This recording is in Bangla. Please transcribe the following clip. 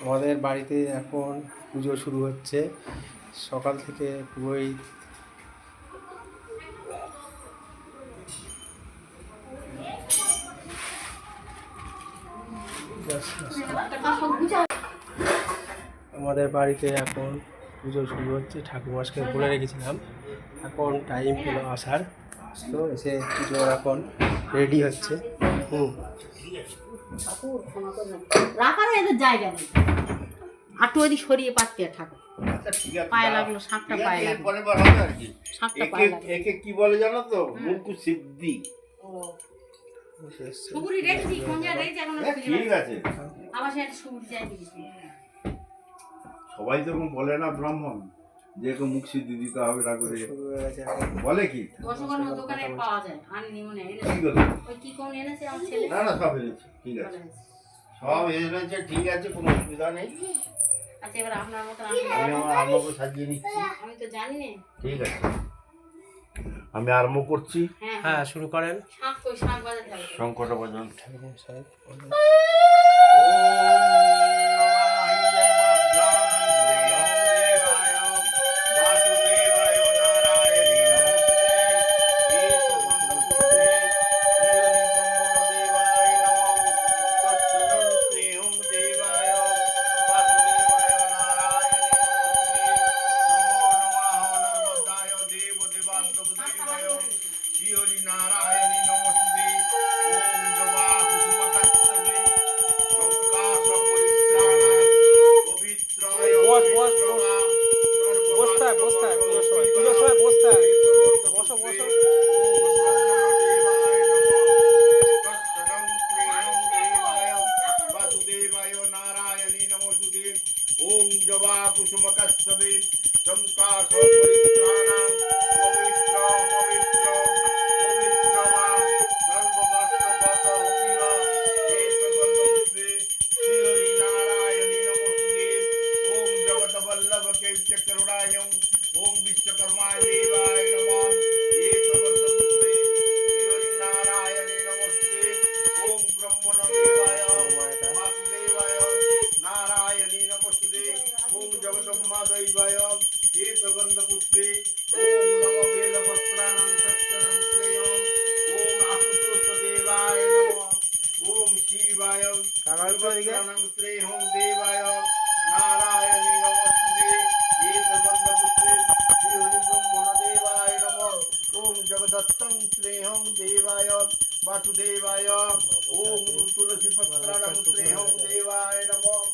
আমাদের বাড়িতে এখন পুজো শুরু হচ্ছে। সকাল থেকে পুরোই আমাদের বাড়িতে এখন পুজো শুরু হচ্ছে। ঠাকুরমাসকে বলে রেখেছিলাম, এখন টাইম পেল আসার, আসলো, এসে পুজো এখন রেডি হচ্ছে। রাখার এদের জায়গা নেই, আটু ওদিক সরিয়ে পাচ্ছে ঠাকুর। পায়ে লাগলো, সাতটা পায়ে লাগলো, সাতটা পায়ে লাগলো। একে কি বলে জানো তো? মুখ সিদ্ধি। সুগুরি রেখেছি, কোন জায়গায় রেখেছি এখন ঠিক আছে। আবার সেটা সুগুরি যাই দিয়েছি। সবাই তো বলে না ব্রাহ্মণ যে একে মুখ সিদ্ধি দিতে হবে ঠাকুরে, শুরু হয়ে গেছে। বলে কি? দশকর্ম দোকানে পাওয়া যায়, আনি মনে কি কথা? ওই কি কোন এনেছে আমার ছেলে। না না, সব এনেছে, ঠিক আছে, সব এনেছে, ঠিক আছে, কোনো অসুবিধা নেই। আচ্ছা, এবার আপনার মতো আমি আমার আরম্ভ সাজিয়ে নিচ্ছি। আমি তো জানি না। ঠিক আছে, আমি আরম্ভ করছি। হ্যাঁ, শুরু করেন। শাঁখ কই, শাঁখ বাজাতে হবে। শঙ্কর বাজন। ঠাকুরমশাই जगदत्तं स्नेहं देवाय वासुदेवाय ओम तुलसी पत्राणं स्नेहं देवाय नमः।